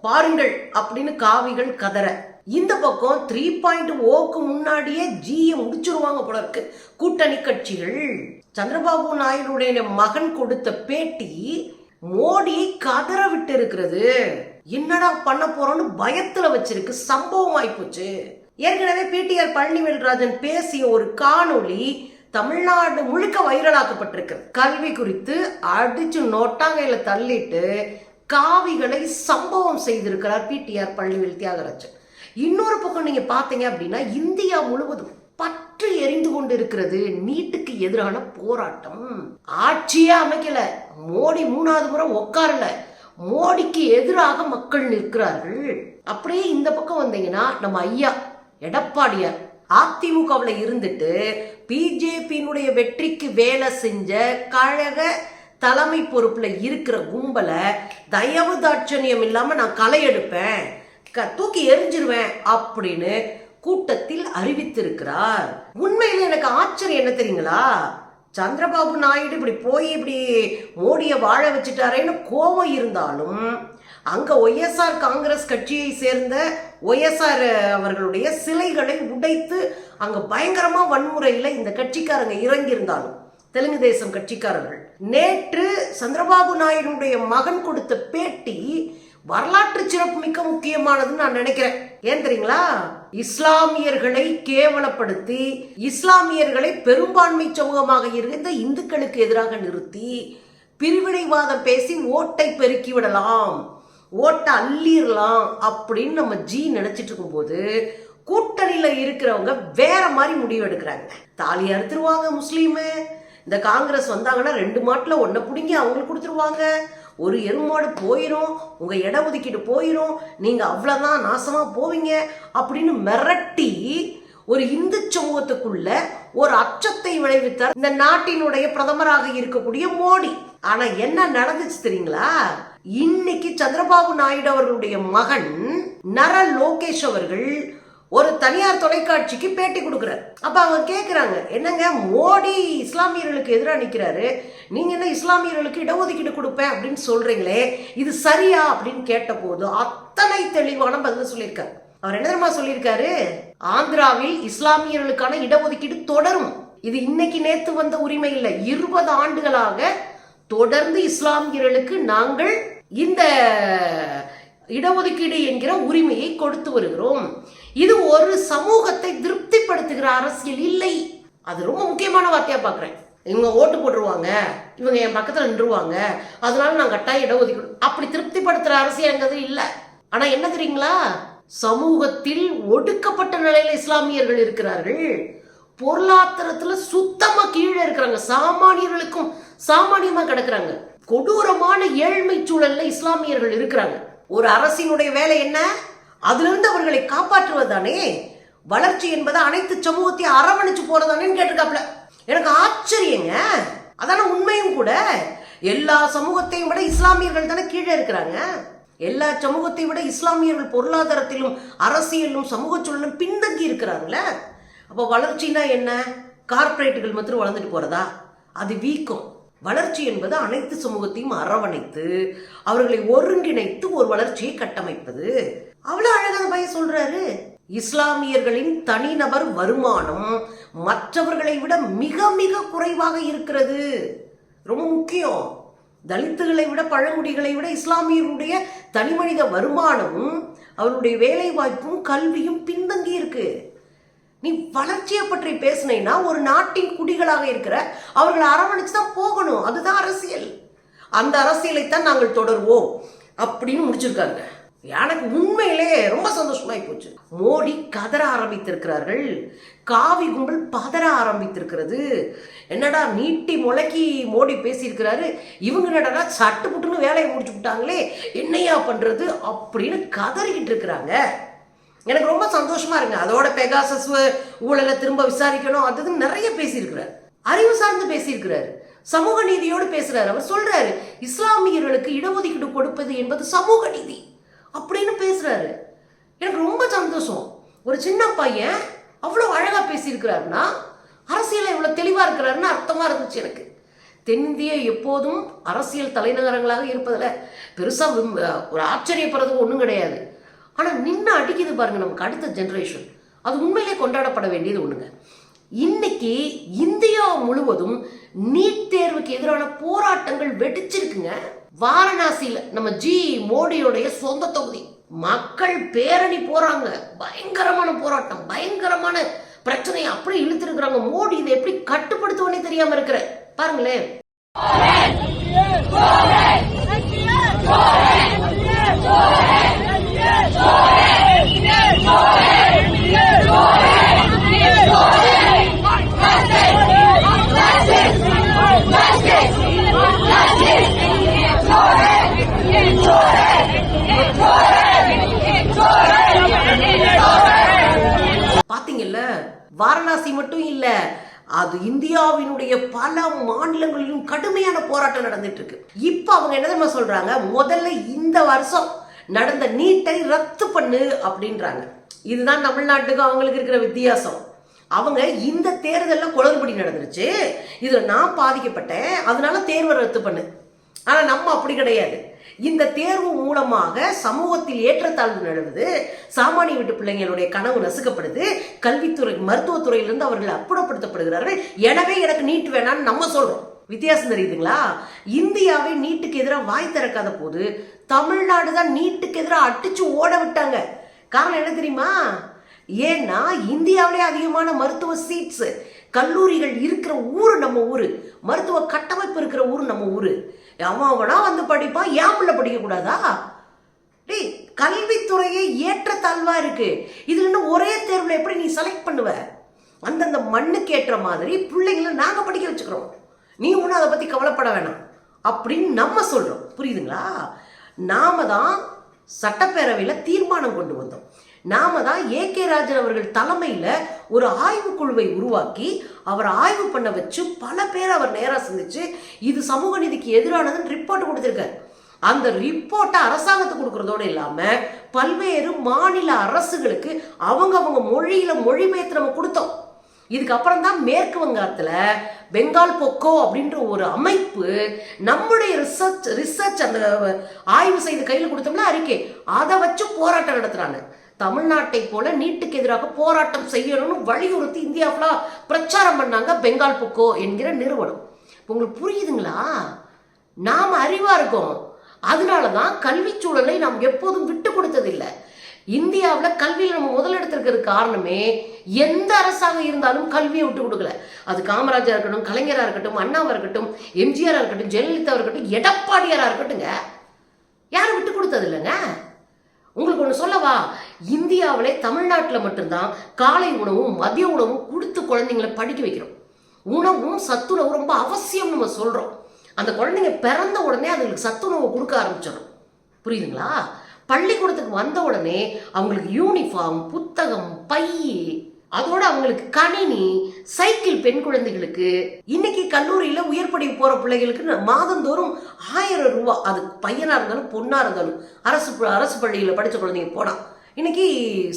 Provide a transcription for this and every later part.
பாருங்கள் அப்படின்னு காவிகள் கதற, இந்த பக்கம் 3.0க்கு முன்னாடியே ஜியை முடிச்சிருவாங்க போல இருக்கு கூட்டணி கட்சிகள். சந்திரபாபு நாயுடைய மகன் கொடுத்த பேட்டி மோடியை கதற விட்டு இருக்கிறது. என்னடா பண்ண போறோம்னு பயத்துல வச்சிருக்கு. சம்பவம் ஆயிப்போச்சு. ஏற்கனவே பிடிஆர் பழனிவேல்ராஜன் பேசிய ஒரு காணொளி தமிழ்நாடு முழுக்க வைரலாக்கப்பட்டிருக்கு. கல்வி குறித்து அடிச்சு நோட்டாங்கையில தள்ளிட்டு காவிகளை சம்பவம் செய்திருக்கிறார் பிடிஆர் பழனிவேல் தியாகராஜன். இன்னொரு பக்கம் நீங்க பாத்தீங்க அப்படின்னா இந்தியா முழுவதும் பற்று எரிந்து கொண்டு இருக்கிறது நீட்டுக்கு எதிரான போராட்டம். ஆட்சியே அமைக்கல, மோடி 3வது முறை உட்காரல, மோடிக்கு எதிராக மக்கள் நிற்கிறார்கள். அப்படியே இந்த பக்கம் வந்தீங்கன்னா நம்ம ஐயா எடப்பாடியார் அதிமுகவில் இருந்துட்டு பிஜேபியினுடைய வெற்றிக்கு வேலை செஞ்ச கழக தலைமை பொறுப்புல இருக்கிற கும்பலை தயவு தாட்சணியம் இல்லாம நான் களை எடுப்பேன், தூக்கி எரிஞ்சிருவேன் அப்படின்னு கூட்டத்தில் அறிவித்திருக்கிறார். உண்மையில எனக்கு ஆச்சரியம் என்ன தெரியுங்களா, சந்திரபாபு நாயுடு இப்படி மோடியை வாழ வச்சுட்டாரேன்னு கோபம் இருந்தாலும் அங்க ஒய்எஸ்ஆர் காங்கிரஸ் கட்சியை சேர்ந்த ஒய்எஸ்ஆர் அவர்களுடைய சிலைகளை உடைத்து அங்க பயங்கரமா வன்முறையில இந்த கட்சிக்காரங்க இறங்கி இருந்தாலும் தெலுங்கு தேசம் கட்சிக்காரர்கள் நேற்று சந்திரபாபு நாயுடைய மகன் கொடுத்த பேட்டி வரலாற்று சிறப்பு மிக்க முக்கியமானதுன்னு நான் நினைக்கிறேன். ஏன் தெரியுங்களா, இஸ்லாமியர்களை கேவலப்படுத்தி இஸ்லாமியர்களை பெரும்பான்மை சமூகமாக இருந்த இந்துக்களுக்கு எதிராக நிறுத்தி பிரிவினைவாதம் பேசி ஓட்டை பெருக்கி விடலாம், ஓட்டை அள்ளிடலாம் அப்படின்னு நம்ம நினைச்சிட்டு இருக்கும் போது கூட்டணியில இருக்கிறவங்க வேற மாதிரி முடிவு எடுக்கிறாங்க. தாலி அறுத்துருவாங்க முஸ்லீமு, இந்த காங்கிரஸ் வந்தாங்கன்னா 2 மாட்டுல ஒன்ன பிடிங்கி அவங்களுக்கு கொடுத்துருவாங்க, ஒரு எருமாடு போயிரும், உங்க இட ஒதுக்கீடு போயிரும், நீங்க அவ்வளவுதான் நாசமா போவீங்க அப்படின்னு மிரட்டி ஒரு இந்து சமூகத்துக்குள்ள ஒரு அச்சத்தை விளைவித்தார் இந்த நாட்டினுடைய பிரதமராக இருக்கக்கூடிய மோடி. ஆனா என்ன நடந்துச்சு தெரியுங்களா, இன்னைக்கு சந்திரபாபு நாயுடு அவர்களுடைய மகன் நர லோகேஷ் அவர்கள் ஒரு தனியார் தொலைக்காட்சிக்கு பேட்டி கொடுக்கிறார். அப்ப அவங்க கேட்கிறாங்க, என்னங்க மோடி இஸ்லாமியர்களுக்கு எதிராக நிக்கிறாரு, நீங்க என்ன இஸ்லாமியர்களுக்கு இடஒதுக்கீடு கொடுப்பேன் அப்படின்னு சொல்றீங்களே, இது சரியா அப்படின்னு கேட்ட போது அத்தனை தெளிவான பதில் சொல்லியிருக்காரு. அவர் என்ன தெரியுமா சொல்லியிருக்காரு, ஆந்திராவில் இஸ்லாமியர்களுக்கான இடஒதுக்கீடு தொடரும், இது இன்னைக்கு நேத்து வந்த உரிமை இல்லை, 20 ஆண்டுகளாக தொடர்ந்து இஸ்லாமியர்களுக்கு நாங்கள் இந்த இடஒதுக்கீடு என்கிற உரிமையை கொடுத்து வருகிறோம், இது ஒரு சமூகத்தை திருப்திப்படுத்துகிற அரசியல் இல்லை. அது ரொம்ப முக்கியமான வார்த்தையா பாக்குறேன். இவங்க ஓட்டு போட்டுருவாங்க, இவங்க என் பக்கத்துல நின்றுவாங்க, அதனால நான் கட்டாய இடஒதுக்கீடு அப்படி திருப்திப்படுத்துற அரசியல்ங்கிறது இல்லை. ஆனா என்ன தெரியுங்களா, சமூகத்தில் ஒடுக்கப்பட்ட நிலையில இஸ்லாமியர்கள் இருக்கிறார்கள், பொருளாதாரத்துல சுத்தமா கீழே இருக்கிறாங்க, சாமானியர்களுக்கும் சாமானியமா கிடக்குறாங்க, கொடூரமான ஏழ்மை சூழல்ல இஸ்லாமியர்கள் இருக்கிறாங்க. ஒரு அரசினுடைய வேலை என்ன, அதுல இருந்து அவர்களை காப்பாற்றுவதானே, வளர்ச்சி என்பது அனைத்து சமூகத்தையும் அரவணைச்சு போறதானேன்னு கேட்டிருக்காப்ல. எனக்கு ஆச்சரியங்க, அதான உண்மையும் கூட. எல்லா சமூகத்தையும் விட இஸ்லாமியர்கள் தானே கீழே இருக்கிறாங்க, எல்லா சமூகத்தை விட இஸ்லாமியர்கள் பொருளாதாரத்திலும் அரசியலும் சமூக சூழலும் பின்தங்கி இருக்கிறாங்களே. அப்போ வளர்ச்சினா என்ன, கார்பரேட்டுகள் மாத்திரம் வளர்ந்துட்டு போறதா, அது வீக்கம். வளர்ச்சி என்பது அனைத்து சமூகத்தையும் அரவணைத்து அவர்களை ஒருங்கிணைத்து ஒரு வளர்ச்சியை கட்டமைப்பது. அவ்வளவு அழகான பையன் சொல்றாரு, இஸ்லாமியர்களின் தனிநபர் வருமானம் மற்றவர்களை விட மிக மிக குறைவாக இருக்கிறது, ரொம்ப முக்கியம். தலித்துகளை விட பழங்குடிகளை விட இஸ்லாமியர்களுடைய தனி மனித வருமானமும் அவருடைய வேலை வாய்ப்பும் கல்வியும் பின்தங்கி இருக்கு. நீ வளர்ச்சியை பற்றி பேசினா ஒரு நாட்டின் குடிகளாக இருக்கிற அவர்களை அரவணைச்சு தான் போகணும், அதுதான் அரசியல். அந்த அரசியலைத்தான் நாங்கள் தொடர்வோம் அப்படின்னு முடிச்சிருக்காங்க. எனக்கு உண்மையிலே ரொம்ப சந்தோஷமாய் போச்சு. மோடி கதற ஆரம்பித்திருக்கிறார்கள், காவி கும்பல் பதற ஆரம்பித்திருக்கிறது. என்னடா நீட்டி முளைக்கி மோடி பேசியிருக்கிறாரு, இவங்க என்னடா சட்டு புட்டுன்னு வேலையை முடிச்சு விட்டாங்களே, என்னையா பண்றது அப்படின்னு கதறிக்கிட்டு இருக்கிறாங்க. எனக்கு ரொம்ப சந்தோஷமா இருக்கு. அதோட பெகாசஸ் ஊழலை திரும்ப விசாரிக்கணும், அது நிறைய பேசியிருக்கிறார், அறிவு சார்ந்து பேசியிருக்கிறார், சமூக நீதியோடு பேசுறாரு. அவர் சொல்றாரு இஸ்லாமியர்களுக்கு இடஒதுக்கீடு கொடுப்பது என்பது சமூக நீதி அப்படின்னு பேசுறாரு. எனக்கு ரொம்ப சந்தோஷம். ஒரு சின்ன பையன் அவ்வளவு அழகா பேசியிருக்கிறாருன்னா அரசியல இவ்வளவு தெளிவா இருக்கிறாருன்னு அர்த்தமா இருந்துச்சு எனக்கு. தென்னிந்தியா எப்போதும் அரசியல் தலைநகரங்களாக இருப்பதில் பெருசா ஒரு ஆச்சரியப்படுறதுக்கு ஒன்றும் கிடையாது. ஆனால் நின்று அடிக்குது பாருங்க நமக்கு அடுத்த ஜெனரேஷன், அது உண்மையிலே கொண்டாடப்பட வேண்டியது ஒண்ணுங்க. இன்னைக்கு இந்தியா முழுவதும் நீட் தேர்வுக்கு எதிரான போராட்டங்கள் வெடிச்சிருக்குங்க. வாரணாசியில நம்ம மோடியோடைய சொந்த தொகுதி மக்கள் பேரணி போறாங்க. பயங்கரமான போராட்டம், பயங்கரமான பிரச்சனையை அப்படி இழுத்திருக்கிறாங்க. மோடி இதை எப்படி கட்டுப்படுத்துவனே தெரியாம இருக்கிற பாருங்களேன். பாத்தீங்கல்ல, வாரணாசி மட்டும் இல்ல, அது இந்தியாவினுடைய பல மாநிலங்களிலும் கடுமையான போராட்டம் நடந்துட்டு இருக்கு. இப்ப அவங்க என்ன தெரியுமா சொல்றாங்க, முதல்ல இந்த வருஷம் நடந்த நீட்டை ரத்து பண்ணு அப்படின்றாங்க. இதுதான் தமிழ்நாட்டுக்கு அவங்களுக்கு இருக்கிற வித்தியாசம். அவங்க இந்த தேர்தல்ல குளறுபடி நடந்துருச்சு, இதுல நான் பாதிக்கப்பட்டேன், அதனால தேர்வை ரத்து பண்ணு. ஆனா நம்ம அப்படி கிடையாது. இந்த தேர்வு மூலமாக சமூகத்தில் ஏற்றத்தாழ்வு நடக்குது, சாமானிய வீட்டு பிள்ளைங்களுடைய கனவு நசுக்கப்படுது, கல்வித்துறை மருத்துவத்துறையிலிருந்து அவர்கள் அப்புறப்படுத்தப்படுகிறார்கள். எனவே எனக்கு நீட் வேணான்னு நம்ம சொல்றோம். வித்தியாசம் தெரியுதுங்களா? இந்தியாவை நீட்டுக்கு எதிராக வாய் திறக்காத போது தமிழ்நாடு தான் நீட்டுக்கு எதிராக அடிச்சு ஓட விட்டாங்க. காரணம் என்ன தெரியுமா? ஏன்னா இந்தியாவிலே அதிகமான மருத்துவ சீட்ஸ் கல்லூரிகள் இருக்கிற ஊரு நம்ம ஊரு, மருத்துவ கட்டமைப்பு இருக்கிற ஊரு நம்ம ஊரு. அவனா வந்து படிப்பா, ஏன் பிள்ளை படிக்க கூடாதா? டேய், கல்வித்துறையே ஏற்றத்தாழ்வா இருக்கு. இதுல இன்னும் ஒரே தேர்வுல எப்படி நீ செலக்ட் பண்ணுவ? அந்தந்த மண்ணுக்கு ஏற்ற மாதிரி பிள்ளைங்களை நாங்க படிக்க வச்சுக்கிறோம், நீ ஒன்றும் அதை பத்தி கவலைப்பட வேணாம் அப்படின்னு நம்ம சொல்றோம். புரியுதுங்களா? நாம தான் சட்டப்பேரவையில் தீர்மானம் கொண்டு வந்தோம். நாம தான் ஏகே ராஜன் அவர்கள் தலைமையில ஒரு ஆய்வு குழுவை உருவாக்கி அவர் ஆய்வு பண்ண வச்சு பல பேர் அவர் நேரா சந்திச்சு இது சமூக நீதிக்கு எதிரானதுன்னு ரிப்போர்ட் கொடுத்திருக்காரு. அந்த ரிப்போர்ட்டை அரசாங்கத்துக்கு கொடுக்கறதோடு இல்லாம பல்வேறு மாநில அரசுகளுக்கு அவங்க மொழியில மொழிபெயர்த்து நம்ம கொடுத்தோம். இதுக்கப்புறம் தான் மேற்கு வங்கத்துல பெங்கால் பொக்கோ அப்படின்ற ஒரு அமைப்பு நம்முடைய ரிசர்ச் அந்த ஆய்வு செய்து கையில் கொடுத்தோம்னா அறிக்கை, அதை வச்சு போராட்டம் நடத்துறாங்க. தமிழ்நாட்டை போல நீட்டுக்கு எதிராக போராட்டம் செய்யணும்னு வலியுறுத்தி இந்தியாவுல பிரச்சாரம் பண்ணாங்க பெங்கால் பொக்கோ என்கிற நிறுவனம். உங்களுக்கு புரியுதுங்களா? நாம் அறிவா இருக்கோம், அதனாலதான் கல்வி சூழலை நாம் எப்போதும் விட்டு கொடுத்ததில்லை. இந்தியாவில் கல்வியில் நம்ம முதலிடத்தில் இருக்கிற காரணமே எந்த அரசாங்கம் இருந்தாலும் கல்வியை விட்டு கொடுக்கல. அது காமராஜா இருக்கட்டும், கலைஞரா இருக்கட்டும், அண்ணாவா இருக்கட்டும், எம்ஜிஆரா இருக்கட்டும், ஜெயலலிதா இருக்கட்டும், எடப்பாடியாரா இருக்கட்டுங்க, யாரும் விட்டு கொடுத்தது இல்லைங்க. உங்களுக்கு ஒன்று சொல்லவா, இந்தியாவிலே தமிழ்நாட்டில் மட்டும்தான் காலை உணவும் மதிய உணவும் கொடுத்து குழந்தைங்களை படிக்க வைக்கிறோம். உணவும் சத்துணவும் ரொம்ப அவசியம் நம்ம சொல்றோம். அந்த குழந்தைங்க பிறந்த உடனே அதுங்களுக்கு சத்துணவு கொடுக்க ஆரம்பிச்சிடும். புரியுதுங்களா? பள்ளிக்கூடத்துக்கு வந்த உடனே அவங்களுக்கு யூனிஃபார்ம், புத்தகம், பை, அதோட அவங்களுக்கு கணினி, சைக்கிள். பெண் குழந்தைகளுக்கு இன்னைக்கு கல்லூரியில உயர் படிப்பு போற பிள்ளைகளுக்கு மாதந்தோறும் 1000 ரூபாய், அது பையனா இருந்தாலும் பொண்ணா இருந்தாலும் அரசு பள்ளியில படிச்ச குழந்தைங்க போனா இன்னைக்கு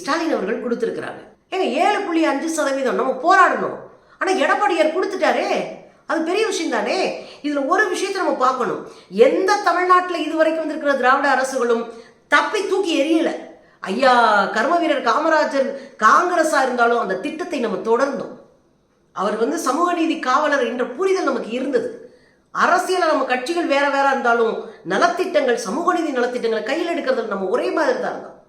ஸ்டாலின் அவர்கள் கொடுத்திருக்கிறாங்க. ஏங்க 7.5% நம்ம போராடணும், ஆனா எடப்பாடியார் கொடுத்துட்டாரே, அது பெரிய விஷயம் தானே. இதுல ஒரு விஷயத்தை நம்ம பார்க்கணும், எந்த தமிழ்நாட்டில் இதுவரைக்கும் வந்திருக்கிற திராவிட அரசுகளும் தப்பி தூக்கி எரியல. ஐயா கர்ம வீரர் காமராஜர் காங்கிரஸா இருந்தாலும் அந்த திட்டத்தை நம்ம தொடர்ந்தோம். அவர் சமூக நீதி காவலர் என்ற புரிதல் நமக்கு இருந்தது. அரசியல நம்ம கட்சிகள் வேற வேற இருந்தாலும் நலத்திட்டங்கள், சமூக நீதி நலத்திட்டங்களை கையில் எடுக்கிறது நம்ம ஒரே மாதிரி தான் இருந்தோம்.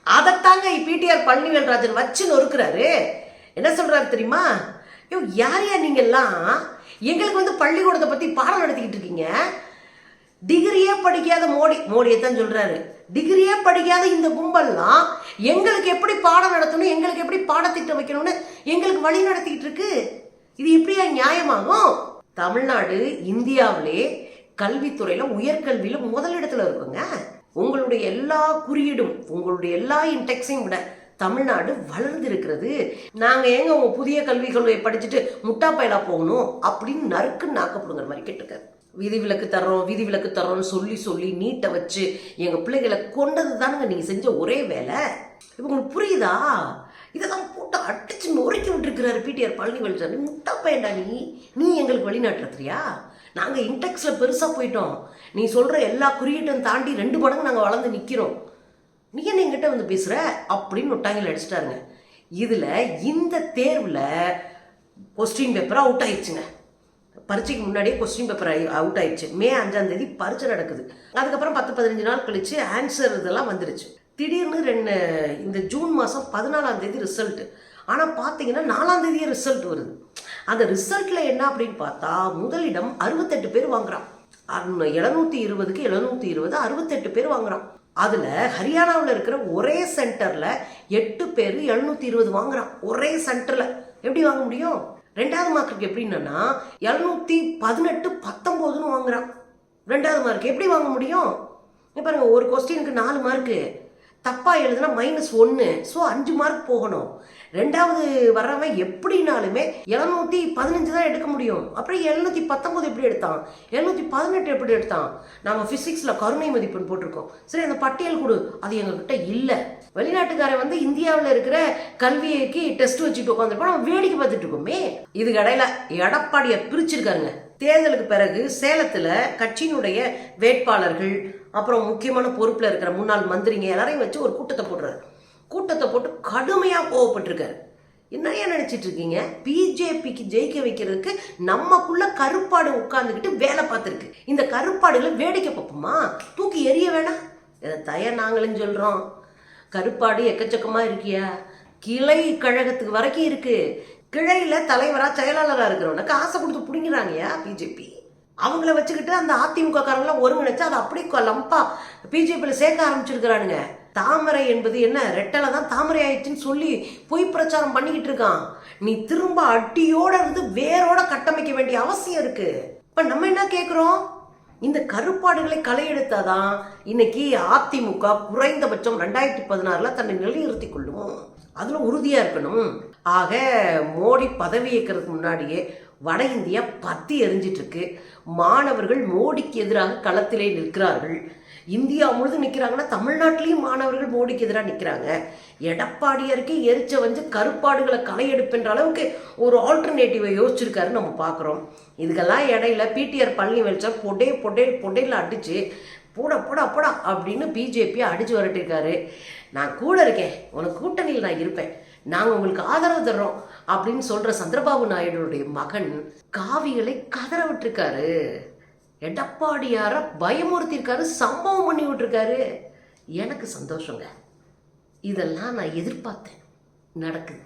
அதைத்தாங்க பிடிஆர் பழனிவேல்ராஜன் வச்சு நொறுக்கிறாரு. என்ன சொல்றாரு தெரியுமா? யார் நீங்க எல்லாம் எங்களுக்கு பள்ளிக்கூடத்தை பத்தி பாடம் நடத்திக்கிட்டு இருக்கீங்க, டிகிரியே படிக்காத மோடியைத்தான் சொல்றாரு, டிகிரியே படிக்காத இந்த கும்பல்லாம் எங்களுக்கு எப்படி பாடம் நடத்தணும், எங்களுக்கு எப்படி பாடத்திட்டம் வைக்கணும்னு எங்களுக்கு வழி நடத்திக்கிட்டு இருக்கு. இது எப்படியா நியாயமாகும்? தமிழ்நாடு இந்தியாவிலே கல்வித்துறையில உயர்கல்வியில முதலிடத்துல இருக்குங்க. உங்களுடைய எல்லா குறியீடும், உங்களுடைய எல்லா இன்டெக்ஸையும் விட தமிழ்நாடு வளர்ந்து இருக்கிறது. நாங்க ஏங்க உங்க புதிய கல்விக் கொள்கையை படிச்சுட்டு முட்டா பயலா போகணும் அப்படின்னு நறுக்குன்னு நாக்கப்படுங்கிற மாதிரி கேட்டிருக்காரு. விதிவிலக்கு தர்றோம்னு சொல்லி நீட்டை வச்சு எங்க பிள்ளைகளை கொண்டது தானுங்க நீங்க செஞ்ச ஒரே வேலை. இப்ப உங்களுக்கு புரியுதா? இதெல்லாம் போட்டு அடிச்சு நொறுக்கி விட்டுருக்கிறாரு பிடிஆர் பழனிவேல்ராஜன். முட்டா பையன்டா நீ எங்களுக்கு வழிநாட்டுறியா? நாங்கள் இன்டெக்ஸில் பெருசாக போயிட்டோம், நீ சொல்கிற எல்லா குறியீட்டும் தாண்டி 2 மடங்கு நாங்கள் வளர்ந்து நிற்கிறோம், நீ என்ன எங்கிட்ட வந்து பேசுகிற அப்படின்னு ஒட்டாங்கில் அடிச்சிட்டாருங்க. இதில் இந்த தேர்வில் கொஸ்டின் பேப்பர் அவுட் ஆயிடுச்சுங்க. பரீட்சைக்கு முன்னாடியே கொஸ்டின் பேப்பர் அவுட் ஆயிடுச்சு. மே 5 பரீட்சை நடக்குது. அதுக்கப்புறம் 10-15 நாள் கழிச்சு ஆன்சர் இதெல்லாம் வந்துருச்சு. திடீர்னு இந்த ஜூன் மாதம் 14 ரிசல்ட்டு. ஆனால் பார்த்தீங்கன்னா 4 ரிசல்ட் வருது. அந்த ரிசல்ட்டில் என்ன அப்படின்னு பார்த்தா முதலிடம் 68 பேர் வாங்குறான். 720க்கு 720 68 பேர் வாங்குறான். அதில் ஹரியானாவில் இருக்கிற ஒரே சென்டரில் 8 பேர் 720 வாங்குறான். ஒரே சென்டரில் எப்படி வாங்க முடியும்? 2வது மார்க்குக்கு எப்படின்னா 718 19 வாங்குறான். 2வது மார்க் எப்படி வாங்க முடியும்? பாருங்க, ஒரு கொஸ்டினுக்கு 4 மார்க்கு, தப்பாக எழுதுனா -1, ஸோ 5 மார்க் போகணும். 2வது வர்றவன் எப்படினாலுமே 715 தான் எடுக்க முடியும். அப்புறம் 719 எப்படி எடுத்தான், 718 எப்படி எடுத்தான்? நாங்கள் ஃபிசிக்ஸில் கருணை மதிப்பெண் போட்டிருக்கோம். சரி, அந்த பட்டியல் கொடு. அது எங்ககிட்ட இல்லை. வெளிநாட்டுக்காரன் வந்து இந்தியாவில் இருக்கிற கல்விக்கு டெஸ்ட் வச்சுட்டு உட்காந்துருப்போம், நம்ம வேடிக்கை பார்த்துட்டு இருக்கோமே. இது கடையில் எடப்பாடியை பிரிச்சிருக்காருங்க. தேர்தலுக்கு பிறகு சேலத்தில் கட்சியினுடைய வேட்பாளர்கள், அப்புறம் முக்கியமான பொறுப்பில் இருக்கிற முன்னாள் மந்திரிங்க எல்லாரையும் வச்சு ஒரு கூட்டத்தை போடுறாரு. கூட்டத்தை போட்டு கடுமையாக கோவப்பட்டிருக்காரு. என்னையா நினைச்சிட்டு இருக்கீங்க? பிஜேபிக்கு ஜெயிக்க வைக்கிறதுக்கு நமக்குள்ள கருப்பாடு உட்கார்ந்துக்கிட்டு வேலை பார்த்துருக்கு. இந்த கருப்பாடுகளை வேடிக்கை பார்ப்போமா? தூக்கி எரிய வேணாம். இதை தய நாங்களும் சொல்கிறோம். கருப்பாடு எக்கச்சக்கமாக இருக்கியா? கிளை கழகத்துக்கு வரைக்கும் இருக்கு. கிளையில் தலைவராக செயலாளராக இருக்கிறவனுக்கு ஆசை கொடுத்து பிடிங்கிறாங்கயா பிஜேபி. அவங்கள வச்சுக்கிட்டு அந்த அதிமுக காரங்களாம் ஒருங்கிணைச்சு அதை அப்படியே லம்பா பிஜேபியில் சேர்க்க ஆரம்பிச்சிருக்கிறானுங்க. தாமரை என்பது என்ன, ரெட்டலை தான் தாமரை ஆயிடுச்சுன்னு சொல்லி பொய் பிரச்சாரம் பண்ணிக்கிட்டு இருக்கான். நீ திரும்ப அடியோட இருந்து வேரோட கட்டமைக்க வேண்டிய அவசியம் இருக்கு. இப்ப நம்ம என்ன கேட்கிறோம்? இந்த கருப்பாடுகளை களையெடுத்தாதான் இன்னைக்கு அதிமுக குறைந்தபட்சம் 2016 தன்னை நிலைநிறுத்தி கொள்ளும். அதுல உறுதியா இருக்கணும். ஆக மோடி பதவி ஏற்கிறதுக்கு முன்னாடியே வட இந்தியா பத்தி எரிஞ்சிட்டு இருக்கு. மாணவர்கள் மோடிக்கு எதிராக களத்திலே நிற்கிறார்கள். இந்தியா முழுது நிற்கிறாங்கன்னா தமிழ்நாட்டிலையும் மாணவர்கள் மோடிக்கு எதிராக நிற்கிறாங்க. எடப்பாடியாருக்கு எரிச்ச வந்து கருப்பாடுகளை களையெடுப்புன்ற அளவுக்கு ஒரு ஆல்டர்னேட்டிவை யோசிச்சிருக்காரு நம்ம பார்க்குறோம். இதுக்கெல்லாம் இடையில பிடிஆர் பழனிவேல் பொட்டையில் அடிச்சு போடா போடா போடா அப்படின்னு பிஜேபியை அடிச்சு வரட்டிருக்காரு. நான் கூட இருக்கேன், உனக்கு கூட்டணியில் நான் இருப்பேன், நாங்கள் உங்களுக்கு ஆதரவு தர்றோம் அப்படின்னு சொல்ற சந்திரபாபு நாயுடுடைய மகன் காவிகளை கதற விட்டுருக்காரு. எடப்பாடியார பயமுறுத்திருக்காரு, சம்பவம் பண்ணி விட்டுருக்காரு. எனக்கு சந்தோஷங்க. இதெல்லாம் நான் எதிர்பார்த்தேன், நடக்குது.